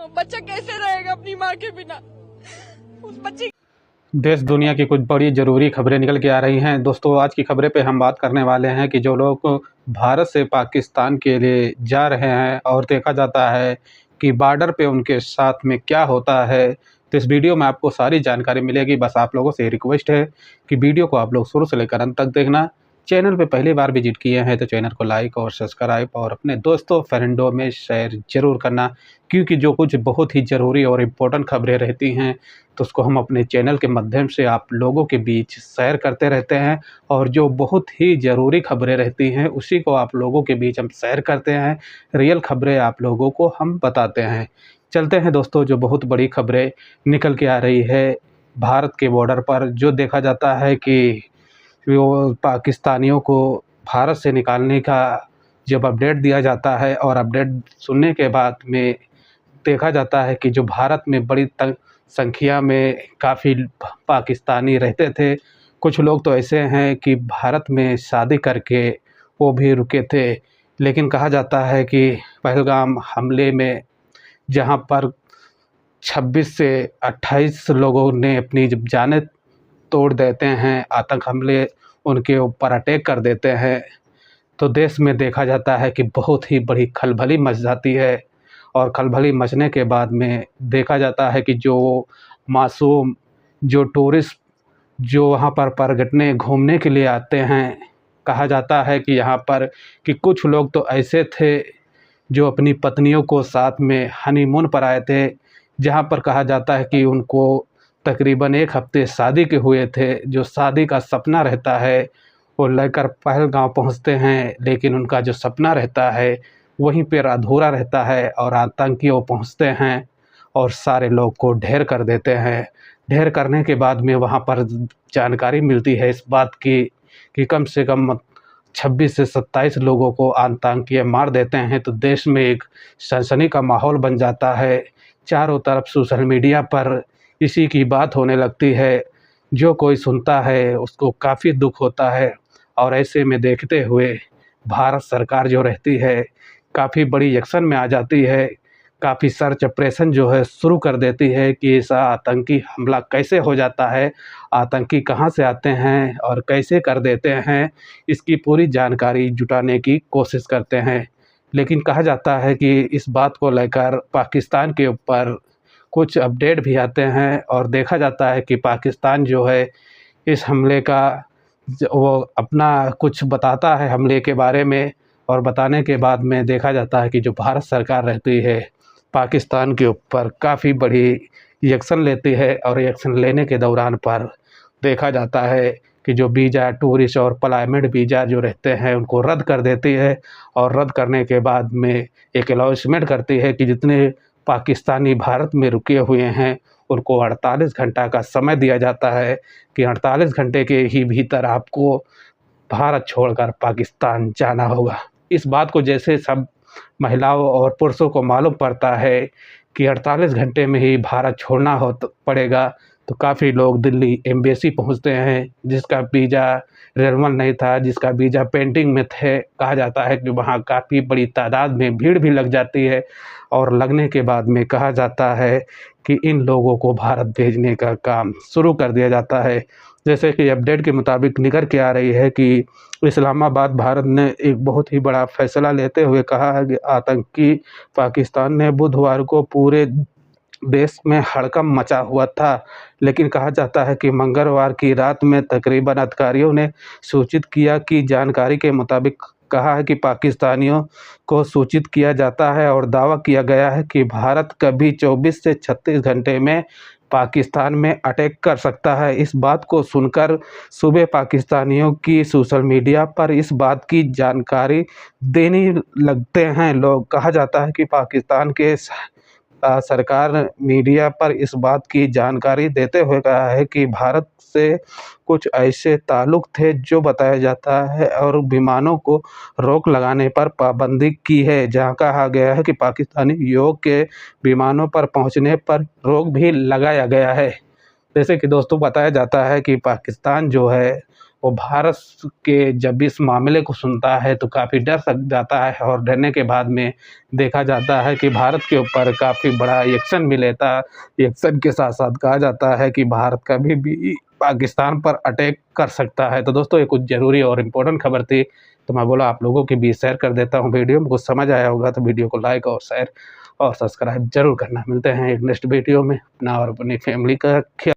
बच्चा कैसे रहेगा अपनी माँ के बिना। उस बच्चे देश दुनिया की कुछ बड़ी ज़रूरी खबरें निकल के आ रही हैं। दोस्तों, आज की खबरें पे हम बात करने वाले हैं कि जो लोग भारत से पाकिस्तान के लिए जा रहे हैं और देखा जाता है कि बॉर्डर पे उनके साथ में क्या होता है, तो इस वीडियो में आपको सारी जानकारी मिलेगी। बस आप लोगों से रिक्वेस्ट है कि वीडियो को आप लोग शुरू से लेकर अंत तक देखना। चैनल पे पहली बार विजिट किए हैं तो चैनल को लाइक और सब्सक्राइब और अपने दोस्तों फ्रेंडों में शेयर ज़रूर करना, क्योंकि जो कुछ बहुत ही ज़रूरी और इम्पोर्टेंट खबरें रहती हैं तो उसको हम अपने चैनल के माध्यम से आप लोगों के बीच शेयर करते रहते हैं, और जो बहुत ही ज़रूरी खबरें रहती हैं उसी को आप लोगों के बीच हम शेयर करते हैं। रियल खबरें आप लोगों को हम बताते हैं। चलते हैं दोस्तों, जो बहुत बड़ी खबरें निकल के आ रही है भारत के बॉर्डर पर, जो देखा जाता है कि वो पाकिस्तानियों को भारत से निकालने का जब अपडेट दिया जाता है, और अपडेट सुनने के बाद में देखा जाता है कि जो भारत में बड़ी संख्या में काफ़ी पाकिस्तानी रहते थे। कुछ लोग तो ऐसे हैं कि भारत में शादी करके वो भी रुके थे, लेकिन कहा जाता है कि पहलगाम हमले में जहाँ पर 26 से 28 लोगों ने अपनी जब जानें तोड़ देते हैं, आतंक हमले उनके ऊपर अटैक कर देते हैं, तो देश में देखा जाता है कि बहुत ही बड़ी खलबली मच जाती है। और खलबली मचने के बाद में देखा जाता है कि जो मासूम, जो टूरिस्ट जो वहाँ पर परगटने घूमने के लिए आते हैं, कहा जाता है कि यहाँ पर कि कुछ लोग तो ऐसे थे जो अपनी पत्नियों को साथ में हनीमून पर आए थे, जहाँ पर कहा जाता है कि उनको तकरीबन 1 हफ्ते शादी के हुए थे। जो शादी का सपना रहता है वो लेकर पहलगाम पहुँचते हैं, लेकिन उनका जो सपना रहता है वहीं पर अधूरा रहता है, और आतंकी वो पहुँचते हैं और सारे लोग को ढेर कर देते हैं। ढेर करने के बाद में वहाँ पर जानकारी मिलती है इस बात की कि कम से कम 26 से 27 लोगों को आतंकी मार देते हैं। तो देश में एक सनसनी का माहौल बन जाता है। चारों तरफ सोशल मीडिया पर इसी की बात होने लगती है। जो कोई सुनता है उसको काफ़ी दुख होता है, और ऐसे में देखते हुए भारत सरकार जो रहती है काफ़ी बड़ी एक्शन में आ जाती है। काफ़ी सर्च ऑपरेशन जो है शुरू कर देती है कि ऐसा आतंकी हमला कैसे हो जाता है, आतंकी कहाँ से आते हैं और कैसे कर देते हैं, इसकी पूरी जानकारी जुटाने की कोशिश करते हैं। लेकिन कहा जाता है कि इस बात को लेकर पाकिस्तान के ऊपर कुछ अपडेट भी आते हैं, और देखा जाता है कि पाकिस्तान जो है इस हमले का वो अपना कुछ बताता है हमले के बारे में, और बताने के बाद में देखा जाता है कि जो भारत सरकार रहती है पाकिस्तान के ऊपर काफ़ी बड़ी एक्शन लेती है। और एक्शन लेने के दौरान पर देखा जाता है कि जो वीज़ा, टूरिस्ट और पलायमेंट वीज़ा जो रहते हैं उनको रद्द कर देती है, और रद्द करने के बाद में एक अनाउंसमेंट करती है कि जितने पाकिस्तानी भारत में रुके हुए हैं उनको 48 घंटा का समय दिया जाता है कि 48 घंटे के ही भीतर आपको भारत छोड़कर पाकिस्तान जाना होगा। इस बात को जैसे सब महिलाओं और पुरुषों को मालूम पड़ता है कि 48 घंटे में ही भारत छोड़ना हो पड़ेगा, तो काफ़ी लोग दिल्ली एम्बेसी पहुंचते हैं, जिसका वीज़ा रेलमल नहीं था, जिसका वीज़ा पेंडिंग में थे। कहा जाता है कि वहां काफ़ी बड़ी तादाद में भीड़ भी लग जाती है, और लगने के बाद में कहा जाता है कि इन लोगों को भारत भेजने का काम शुरू कर दिया जाता है। जैसे कि अपडेट के मुताबिक निकल के आ रही है कि इस्लामाबाद भारत ने एक बहुत ही बड़ा फैसला लेते हुए कहा है कि आतंकी पाकिस्तान ने बुधवार को पूरे देश में हड़कंप मचा हुआ था, लेकिन कहा जाता है कि मंगलवार की रात में तकरीबन अधिकारियों ने सूचित किया कि जानकारी के मुताबिक कहा है कि पाकिस्तानियों को सूचित किया जाता है और दावा किया गया है कि भारत कभी 24 से 36 घंटे में पाकिस्तान में अटैक कर सकता है। इस बात को सुनकर सुबह पाकिस्तानियों की सोशल मीडिया पर इस बात की जानकारी देने लगते हैं लोग। कहा जाता है कि पाकिस्तान के सरकार मीडिया पर इस बात की जानकारी देते हुए कहा है कि भारत से कुछ ऐसे ताल्लुक थे जो बताया जाता है, और विमानों को रोक लगाने पर पाबंदी की है, जहां कहा गया है कि पाकिस्तानी योग के विमानों पर पहुंचने पर रोक भी लगाया गया है। जैसे कि दोस्तों बताया जाता है कि पाकिस्तान जो है वो भारत के जब इस मामले को सुनता है तो काफ़ी डर सक जाता है, और डरने के बाद में देखा जाता है कि भारत के ऊपर काफ़ी बड़ा एक्शन भी लेता है। एक्शन के साथ-साथ कहा जाता है कि भारत कभी भी पाकिस्तान पर अटैक कर सकता है। तो दोस्तों, ये कुछ ज़रूरी और इम्पोर्टेंट खबर थी, तो मैं बोला आप लोगों के बीच शेयर कर देता हूँ। वीडियो में कुछ समझ आया होगा तो वीडियो को लाइक और शेयर और सब्सक्राइब ज़रूर करना। मिलते हैं एक नेक्स्ट वीडियो में। अपना और अपनी फैमिली का ख्याल